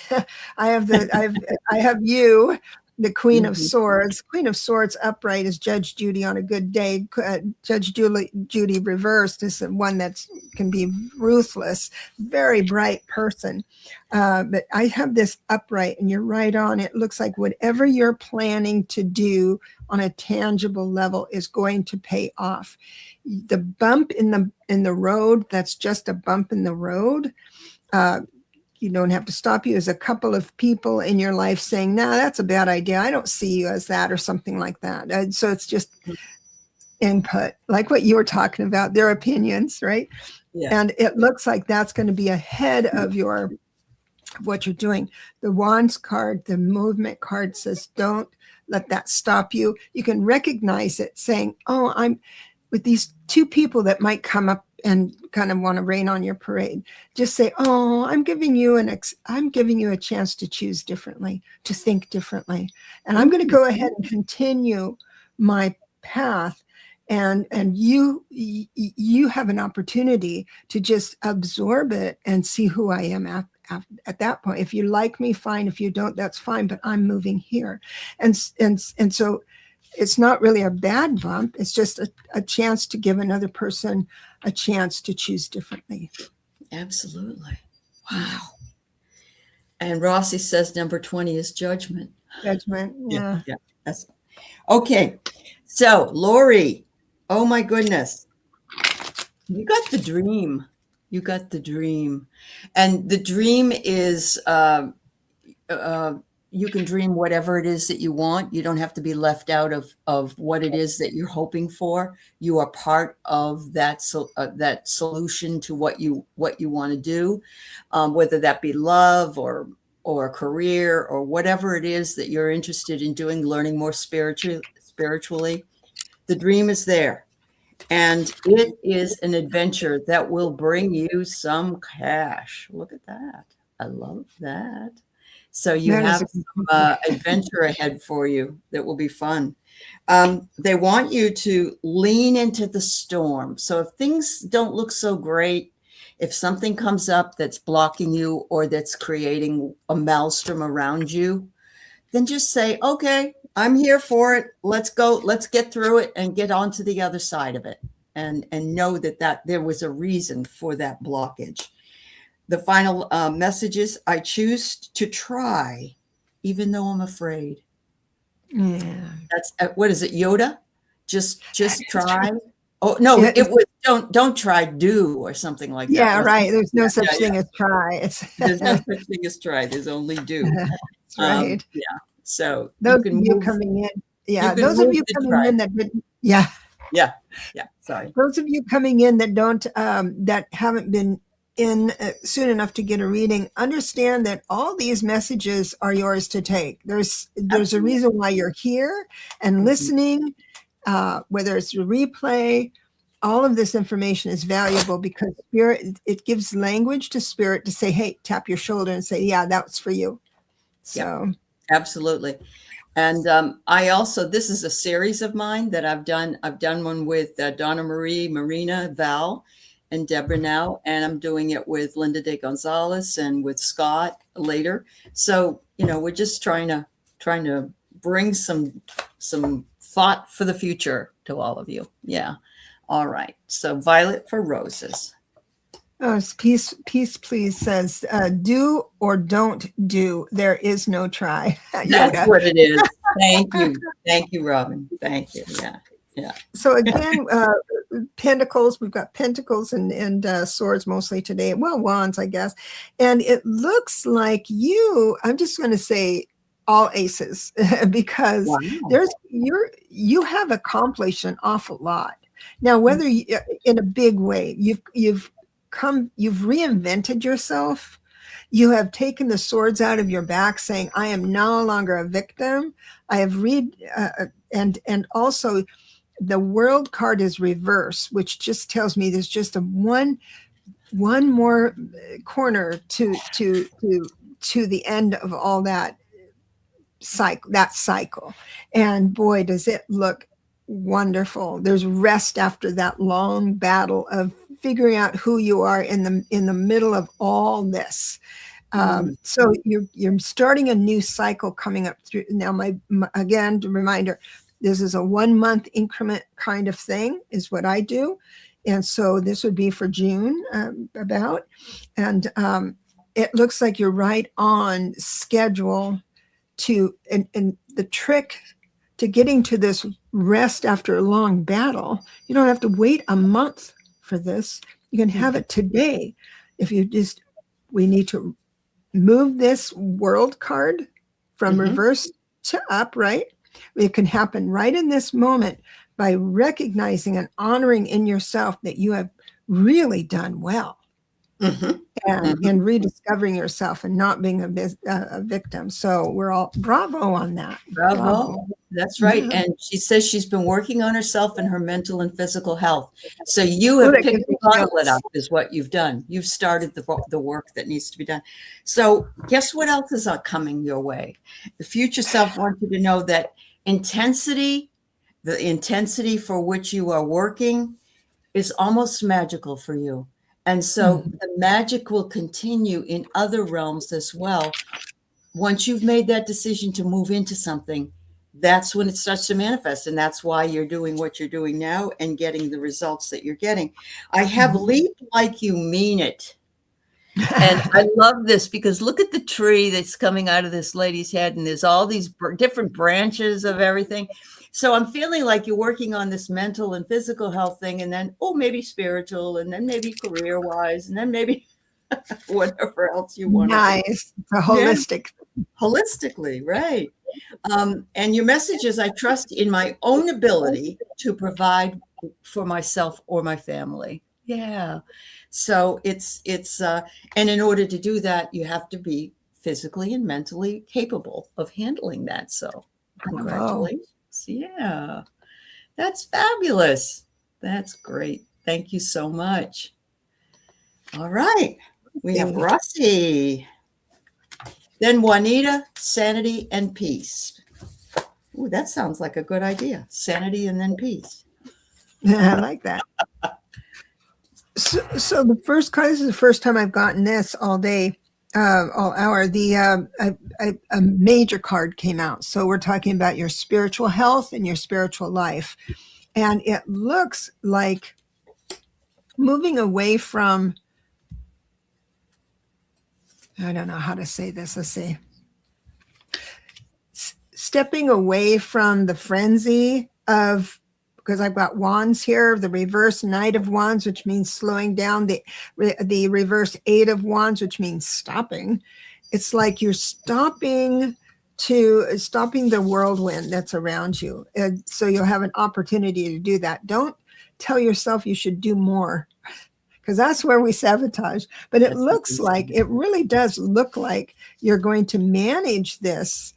I have you, the Queen of Swords. Queen of Swords upright is Judge Judy on a good day. Judge Judy reversed is the one that can be ruthless, very bright person. But I have this upright, and you're right on. It looks like whatever you're planning to do on a tangible level is going to pay off. The bump in the road, that's just a bump in the road. You don't have to stop you. There's a couple of people in your life saying, no, that's a bad idea. I don't see you as that, or something like that. So it's just input, like what you were talking about, their opinions, right? Yeah. And it looks like that's going to be ahead of what you're doing. The Wands card, the movement card says, don't let that stop you. You can recognize it saying, oh, I'm with these two people that might come up and kind of want to rain on your parade. Just say, oh, I'm giving you a chance to choose differently, to think differently. And I'm going to go ahead and continue my path. And you have an opportunity to just absorb it and see who I am at that point. If you like me, fine. If you don't, that's fine. But I'm moving here, and so it's not really a bad bump. It's just a chance to give another person a chance to choose differently. Absolutely. Wow. And Rossi says number 20 is judgment. Judgment. Yeah. That's okay. So Lori, oh my goodness. You got the dream. You got the dream. And the dream is you can dream whatever it is that you want. You don't have to be left out of what it is that you're hoping for. You are part of that that solution to what you want to do, whether that be love or a career or whatever it is that you're interested in doing, learning more spiritually. The dream is there. And it is an adventure that will bring you some cash. Look at that. I love that. So you have some adventure ahead for you that will be fun. They want you to lean into the storm. So if things don't look so great, if something comes up that's blocking you or that's creating a maelstrom around you, then just say, okay, I'm here for it. Let's go. Let's get through it and get on to the other side of it. And know that there was a reason for that blockage. The final message is, I choose to try, even though I'm afraid. Yeah. That's what is it, Yoda? Just try. Oh no, it was don't try, do, or something like that. Yeah, right. There's no such thing as try. There's no such thing as try. There's only do. That's right. Yeah. So those of you coming in, those of you coming in that didn't, yeah. Sorry. Those of you coming in that don't, that haven't been in soon enough to get a reading, understand that all these messages are yours to take. There's a reason why you're here and listening, whether it's a replay. All of this information is valuable because spirit, it gives language to spirit to say, hey, tap your shoulder and say, yeah, that's for you. So absolutely. And I also, this is a series of mine that I've done. I've done one with Donna Marie, Marina, Val, and Debra now, and I'm doing it with Linda De Gonzalez and with Scott later. So, we're just trying to bring some thought for the future to all of you. Yeah. All right. So Violet for Roses. Peace, please says, do or don't do. There is no try. That's what it is. Thank you. Thank you, Robin. Thank you. Yeah. So again, pentacles, we've got pentacles and swords mostly today. Well, wands, I guess. And it looks like I'm just going to say all aces because you have accomplished an awful lot. Now, whether in a big way, you've reinvented yourself. You have taken the swords out of your back saying, I am no longer a victim. I have and also the world card is reverse, which just tells me there's just one more corner to the end of all that cycle. And boy, does it look wonderful. There's rest after that long battle of figuring out who you are in the middle of all this. So you're starting a new cycle coming up through now. Again, reminder, this is a 1 month increment kind of thing is what I do. And so this would be for June about, and it looks like you're right on schedule and the trick to getting to this rest after a long battle, you don't have to wait a month for this. You can have it today. If you we need to move this world card from reverse to upright. It can happen right in this moment, by recognizing and honoring in yourself that you have really done well. And rediscovering yourself and not being a victim. So we're all bravo on that. Bravo. That's right. Yeah. And she says she's been working on herself and her mental and physical health. So you have picked the gauntlet up is what you've done. You've started the work that needs to be done. So guess what else is coming your way? The future self wants you to know that intensity, the intensity for which you are working is almost magical for you. And so the magic will continue in other realms as well. Once you've made that decision to move into something, that's when it starts to manifest. And that's why you're doing what you're doing now and getting the results that you're getting. I have leap like you mean it. And I love this because look at the tree that's coming out of this lady's head. And there's all these different branches of everything. So I'm feeling like you're working on this mental and physical health thing, and then, maybe spiritual, and then maybe career-wise, and then maybe whatever else you want. Nice. The holistic. Yeah. Holistically, right. And your message is, I trust in my own ability to provide for myself or my family. Yeah. So it's and in order to do that, you have to be physically and mentally capable of handling that. So congratulations. Yeah, that's fabulous. That's great. Thank you so much. All right. We have Rusty. Then Juanita, sanity and peace. Ooh, that sounds like a good idea. Sanity and then peace. I like that. So the first card, this is the first time I've gotten this all day. All hour, a major card came out. So we're talking about your spiritual health and your spiritual life. And it looks like moving away from, I don't know how to say this. Let's see. Stepping away from the frenzy of, because I've got wands here, the reverse Knight of Wands, which means slowing down, the reverse Eight of Wands, which means stopping. It's like you're stopping the whirlwind that's around you. And so you'll have an opportunity to do that. Don't tell yourself you should do more, because that's where we sabotage. But it looks like, it really does look like you're going to manage this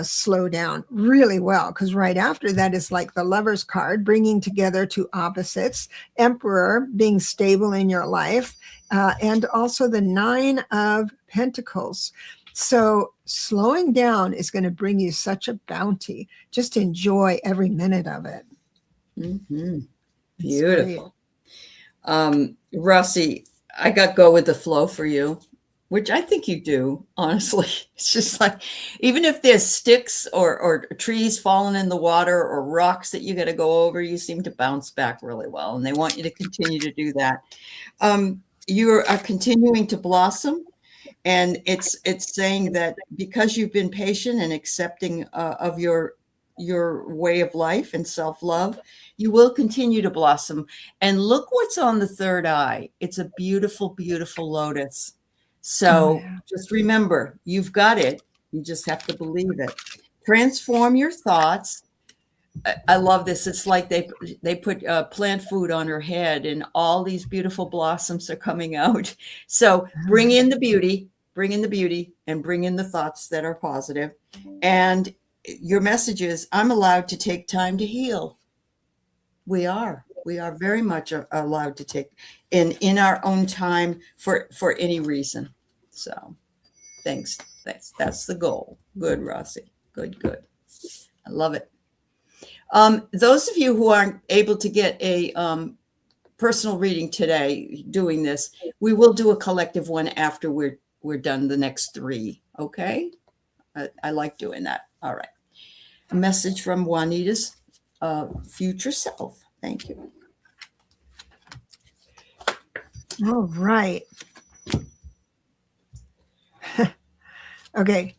slow down really well, because right after that is like the Lover's card, bringing together two opposites, Emperor, being stable in your life, and also the Nine of Pentacles. So slowing down is going to bring you such a bounty. Just enjoy every minute of it. Beautiful. Rusty, I got go with the flow for you, which I think you do, honestly. It's just like, even if there's sticks or trees falling in the water or rocks that you got to go over, you seem to bounce back really well. And they want you to continue to do that. You are continuing to blossom. And it's saying that because you've been patient and accepting of your way of life and self-love, you will continue to blossom. And look what's on the third eye. It's a beautiful, beautiful lotus. So just remember, you've got it. You just have to believe it. Transform your thoughts. I love this. It's like they put plant food on her head and all these beautiful blossoms are coming out. So bring in the beauty, and bring in the thoughts that are positive. And your message is, I'm allowed to take time to heal. We are very much allowed to take in our own time for any reason. So thanks. That's the goal. Good, Rossi. Good. I love it. Those of you who aren't able to get a personal reading today doing this, we will do a collective one after we're done the next three. Okay. I like doing that. All right. A message from Juanita's future self. Thank you. All right. Okay.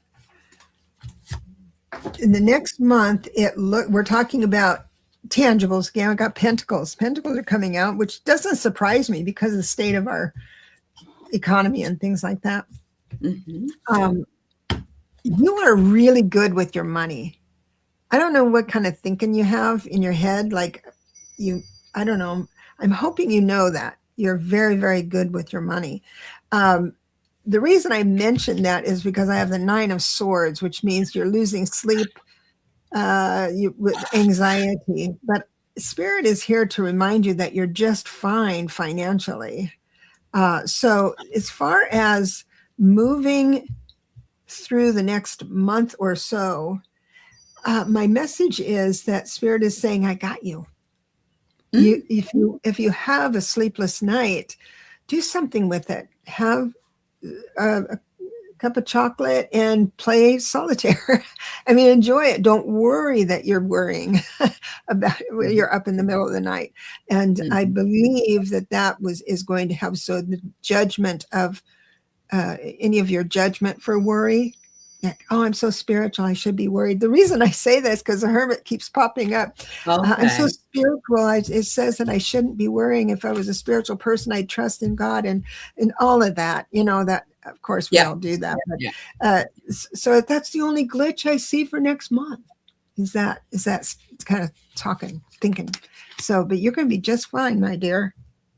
In the next month, we're talking about tangibles. Again, I got pentacles. Pentacles are coming out, which doesn't surprise me because of the state of our economy and things like that. You are really good with your money. I don't know what kind of thinking you have in your head. Like I don't know. I'm hoping you know that you're very, very good with your money. Um, the reason I mention that is because I have the 9 of Swords, which means you're losing sleep, with anxiety. But Spirit is here to remind you that you're just fine financially. So as far as moving through the next month or so, my message is that Spirit is saying, I got you. If you have a sleepless night, do something with it. Have a cup of chocolate and play solitaire. I mean, enjoy it. Don't worry that you're worrying about it when you're up in the middle of the night. And I believe that is going to help. So the judgment of any of your judgment for worry. Like, oh, I'm so spiritual, I should be worried. The reason I say this because the hermit keeps popping up. I'm so spiritual. It says that I shouldn't be worrying. If I was a spiritual person, I'd trust in God and all of that. That of course we all do that. But, so that's the only glitch I see for next month. Is that kind of thinking. So, but you're going to be just fine, my dear.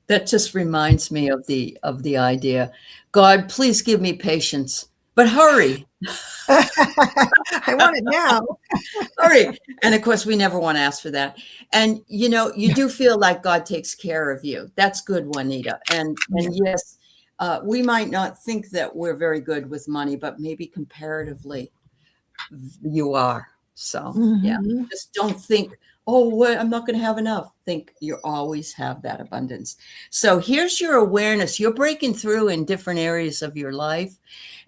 That just reminds me of the idea. God, please give me patience, but hurry. I want it now. Hurry. And of course, we never want to ask for that. And you do feel like God takes care of you. That's good, Juanita. And yes, we might not think that we're very good with money, but maybe comparatively, you are. So yeah, just don't think, oh, I'm not going to have enough. Think you always have that abundance. So here's your awareness. You're breaking through in different areas of your life,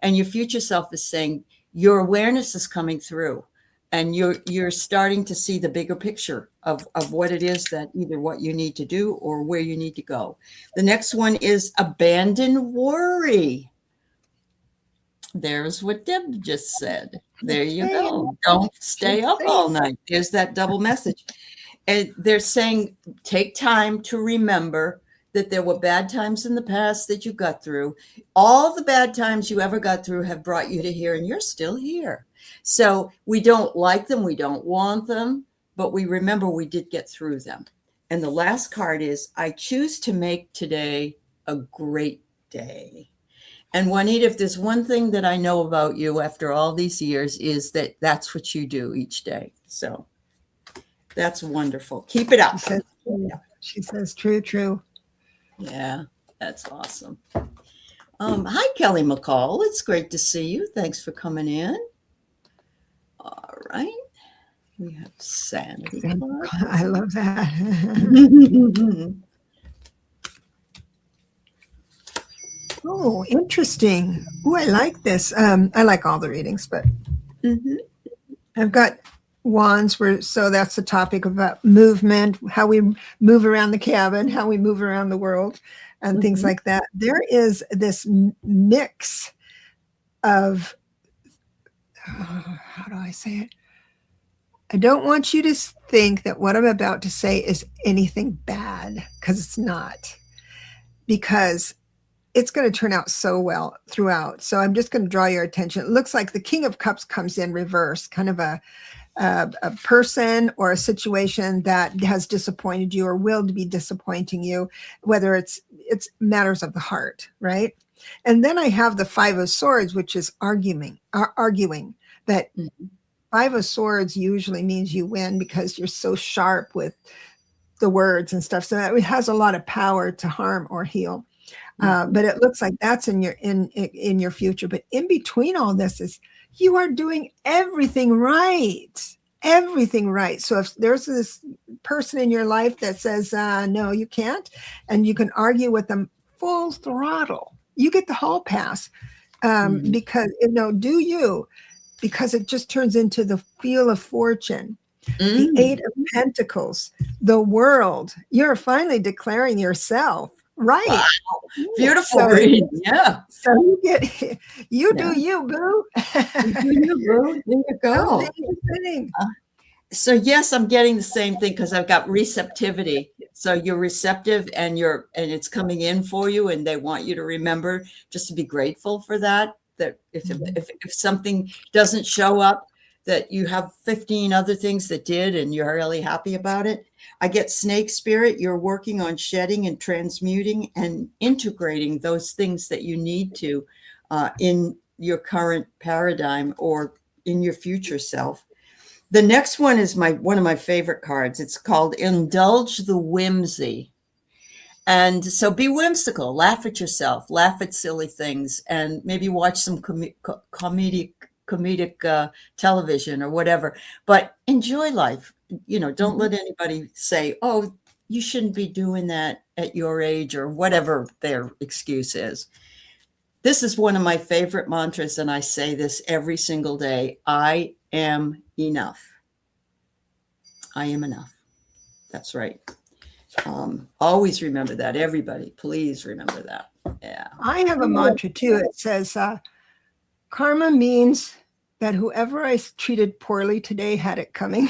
and your future self is saying your awareness is coming through, and you're starting to see the bigger picture of what it is that either what you need to do or where you need to go. The next one is abandon worry. There's what Deb just said. There you go. Don't stay up all night. There's that double message. And they're saying, take time to remember that there were bad times in the past that you got through. All the bad times you ever got through have brought you to here, and you're still here. So we don't like them. We don't want them, but we remember we did get through them. And the last card is, I choose to make today a great day. And Juanita, if there's one thing that I know about you after all these years, is that that's what you do each day. So that's wonderful. Keep it up. She says, true. Yeah, that's awesome. Hi, Kelly McCall. It's great to see you. Thanks for coming in. All right. We have Sandy. I love that. Oh, interesting. Oh, I like this. I like all the readings, but I've got wands so that's the topic about movement, how we move around the cabin, how we move around the world, and things like that. There is this mix of, how do I say it? I don't want you to think that what I'm about to say is anything bad, because it's not. Because it's going to turn out so well throughout. So I'm just going to draw your attention. It looks like the King of Cups comes in reverse, kind of a person or a situation that has disappointed you or will be disappointing you, whether it's matters of the heart, right? And then I have the 5 of Swords, which is arguing that 5 of Swords usually means you win because you're so sharp with the words and stuff. So it has a lot of power to harm or heal. But it looks like that's in your future. But in between all this is you are doing everything right. So if there's this person in your life that says, no, you can't, and you can argue with them full throttle, you get the hall pass because, do you, because it just turns into the Wheel of Fortune. The 8 of Pentacles, the world. You're finally declaring yourself. Right. Wow. Beautiful read. Yeah. So you do you, boo. You do you, boo. There you go. So yes, I'm getting the same thing because I've got receptivity. So you're receptive and it's coming in for you, and they want you to remember just to be grateful for that. That if something doesn't show up, that you have 15 other things that did and you're really happy about it. I get snake spirit. You're working on shedding and transmuting and integrating those things that you need to in your current paradigm or in your future self. The next one is one of my favorite cards. It's called Indulge the Whimsy. And so be whimsical, laugh at yourself, laugh at silly things, and maybe watch some comedic television or whatever, but enjoy life. Don't let anybody say, oh, you shouldn't be doing that at your age, or whatever their excuse is. This is one of my favorite mantras, and I say this every single day. I am enough. I am enough. That's right. Always remember that. Everybody, please remember that. Yeah. I have a mantra too. It says, karma means that whoever I treated poorly today had it coming.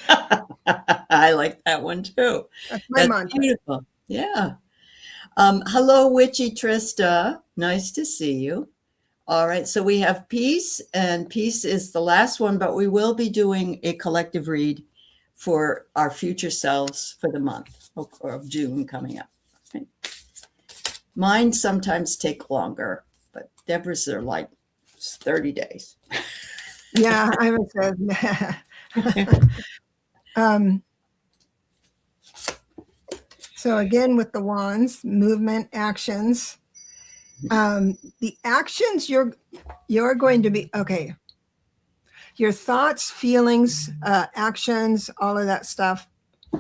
I like that one too. That's mantra. Beautiful. Yeah. Hello, Witchy Trista. Nice to see you. All right. So we have peace, and peace is the last one, but we will be doing a collective read for our future selves for the month of June coming up. Okay. Mine sometimes take longer, but Debra's are like 30 days. Yeah, I would say. So again, with the wands, movement, actions. The actions you're going to be, okay. Your thoughts, feelings, actions, all of that stuff,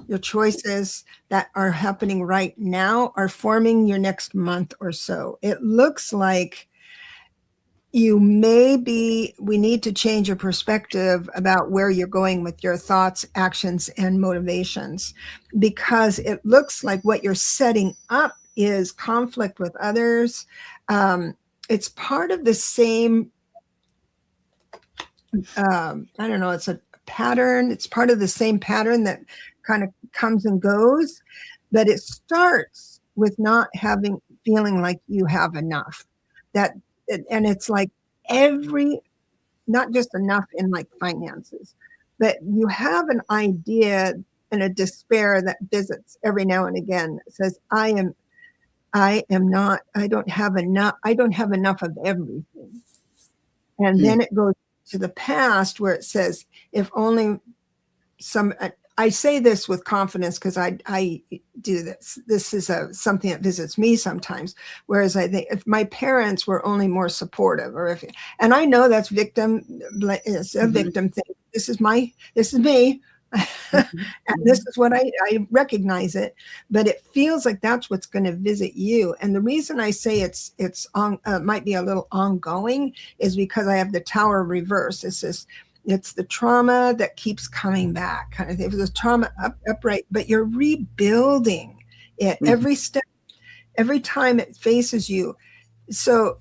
your choices that are happening right now are forming your next month or so. It looks like we need to change your perspective about where you're going with your thoughts, actions, and motivations, because it looks like what you're setting up is conflict with others. It's part of the same, I don't know, it's a pattern. It's part of the same pattern that kind of comes and goes, but it starts with not feeling like you have enough. And it's like not just enough in like finances, but you have an idea and a despair that visits every now and again. It says, I don't have enough of everything. And then it goes to the past where it says, if only I say this with confidence because I do this. This is something that visits me sometimes. Whereas I think if my parents were only more supportive, and I know that's it's a victim thing. This is me, and this is what I recognize it. But it feels like that's what's going to visit you. And the reason I say it's might be a little ongoing is because I have the Tower reverse. It's the trauma that keeps coming back, kind of thing. It was a trauma upright, but you're rebuilding it every step, every time it faces you. So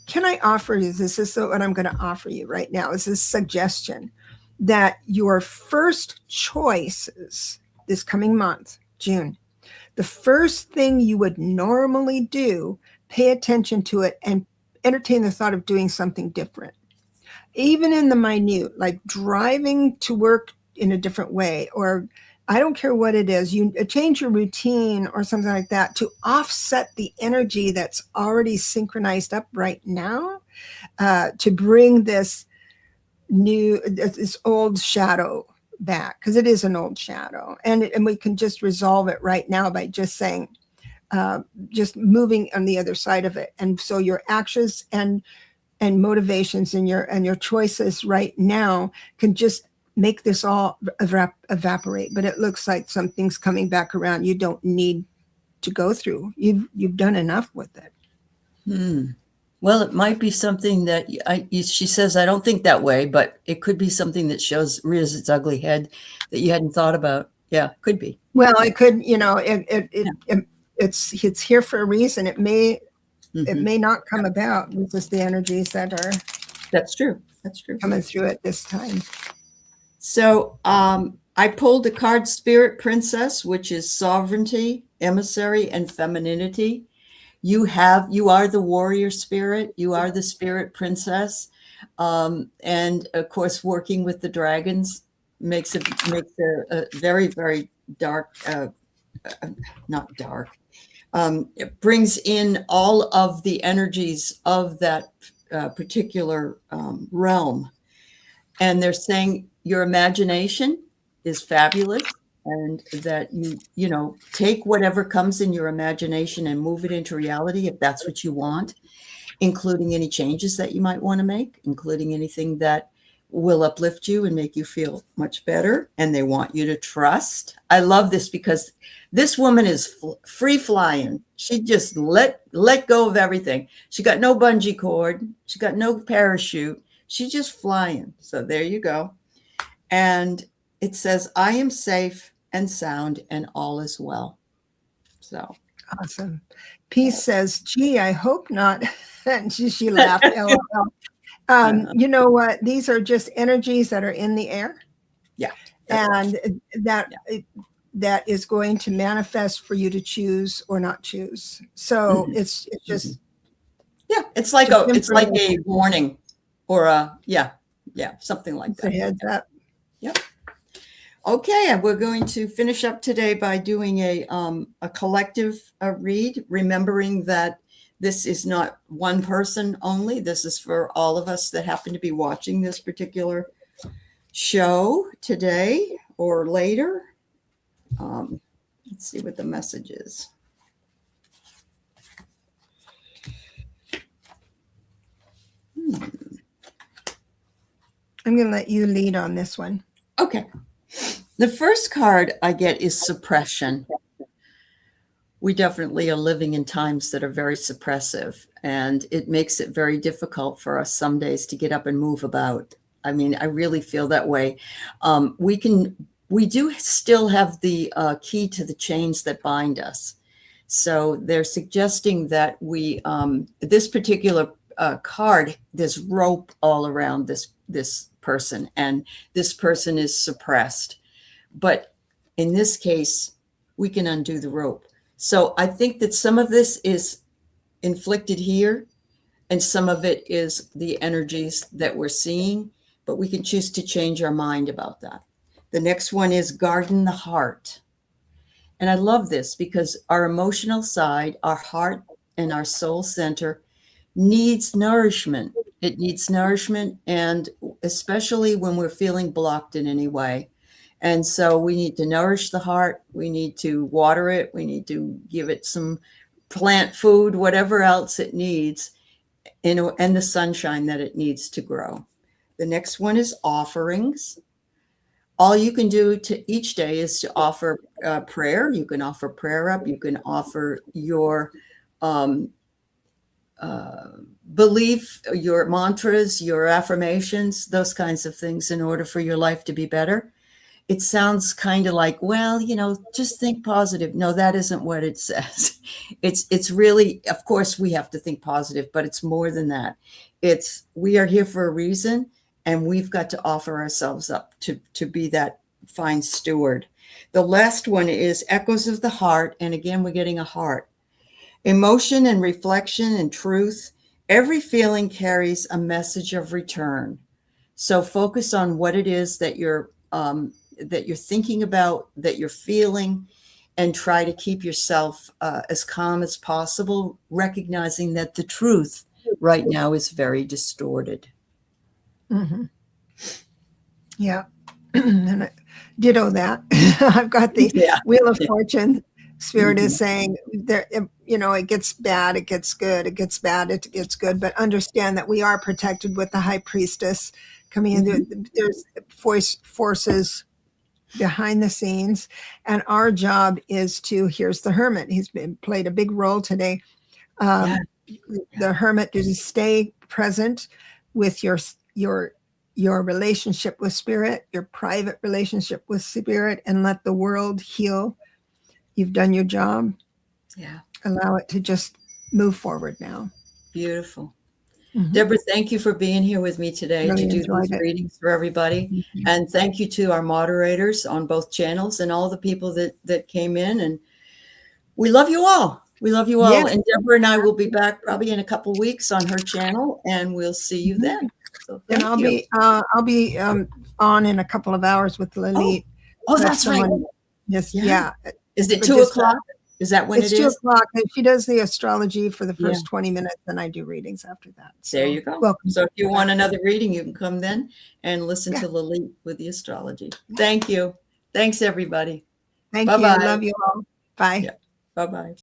can I offer you this? Is what I'm going to offer you right now is this suggestion that your first choices this coming month, June, the first thing you would normally do, pay attention to it and entertain the thought of doing something different. Even in the minute, like driving to work in a different way, or I don't care what it is, you change your routine or something like that to offset the energy that's already synchronized up right now, to bring this old shadow back, because it is an old shadow, and we can just resolve it right now by just saying, just moving on the other side of it. And so your actions and motivations and your choices right now can just make this all evaporate. But it looks like something's coming back around. You don't need to go through. You've done enough with it. Well, it might be something that she says, I don't think that way, but it could be something that rears its ugly head that you hadn't thought about. Yeah, could be. Well, it could, it's here for a reason. It may not come about. It's just the energies that are. That's true. Coming through it this time. So I pulled the card Spirit Princess, which is sovereignty, emissary, and femininity. You are the warrior spirit. You are the spirit princess. And of course, working with the dragons makes a very, very dark, not dark. It brings in all of the energies of that particular realm. And they're saying your imagination is fabulous, and that you know, take whatever comes in your imagination and move it into reality if that's what you want, including any changes that you might want to make, including anything that will uplift you and make you feel much better. And they want you to trust. I love this because this woman is free flying. She just let go of everything. She got no bungee cord. She got no parachute. She's just flying. So there you go. And it says, I am safe and sound and all is well. So awesome. Peace says, gee, I hope not. And she laughed. LOL. You know what? These are just energies that are in the air. Yeah. And that is going to manifest for you to choose or not choose. So it's just it's like a warning or a something like that. A heads up. Yep. Okay, and we're going to finish up today by doing a collective read, remembering that this is not one person only. This is for all of us that happen to be watching this particular show today or later. Let's see what the message is. I'm going to let you lead on this one. Okay. The first card I get is suppression. We definitely are living in times that are very suppressive, and it makes it very difficult for us some days to get up and move about. I mean, I really feel that way. We do still have the key to the chains that bind us. So they're suggesting that we, this particular card, there's rope all around this person, and this person is suppressed. But in this case, we can undo the rope. So I think that some of this is inflicted here, and some of it is the energies that we're seeing, but we can choose to change our mind about that. The next one is garden the heart. And I love this because our emotional side, our heart and our soul center needs nourishment. It needs nourishment, and especially when we're feeling blocked in any way. And so we need to nourish the heart. We need to water it. We need to give it some plant food, whatever else it needs, and the sunshine that it needs to grow. The next one is offerings. All you can do to each day is to offer prayer. You can offer prayer up. You can offer your belief, your mantras, your affirmations, those kinds of things in order for your life to be better. It sounds kind of like, well, you know, just think positive. No, that isn't what it says. It's really, of course, we have to think positive, but it's more than that. We are here for a reason, and we've got to offer ourselves up to be that fine steward. The last one is echoes of the heart. And again, we're getting a heart. Emotion and reflection and truth. Every feeling carries a message of return. So focus on what it is that you're thinking about, that you're feeling, and try to keep yourself as calm as possible, recognizing that the truth right now is very distorted. Mm-hmm. Yeah. And I ditto that. I've got the Wheel of Fortune. Spirit is saying there, you know, it gets bad, it gets good, it gets bad, it gets good, but understand that we are protected with the High Priestess coming in. There's forces behind the scenes, and our job is to, here's the Hermit. He's played a big role today. The Hermit is to stay present with your relationship with Spirit, your private relationship with Spirit, and let the world heal. You've done your job. Yeah. Allow it to just move forward now. Beautiful. Debra, thank you for being here with me today to do these readings for everybody. And thank you to our moderators on both channels and all the people that came in. And we love you all. We love you all. Yeah. And Debra and I will be back probably in a couple of weeks on her channel, and we'll see you then. So And thank you. I'll be on in a couple of hours with Lily. Oh, that's right. Yes, Yeah. yeah. Is it But 2 just, o'clock? Is that when it's it 2 is? o'clock, and she does the astrology for the Yeah. first 20 minutes, and I do readings after that. So, There you go. welcome. So if you want another reading, you can come then and listen Yeah. to Lily with the astrology. Thank you. Thanks, everybody. Thank you. Bye-bye. Love you all. Bye. Yeah. Bye-bye.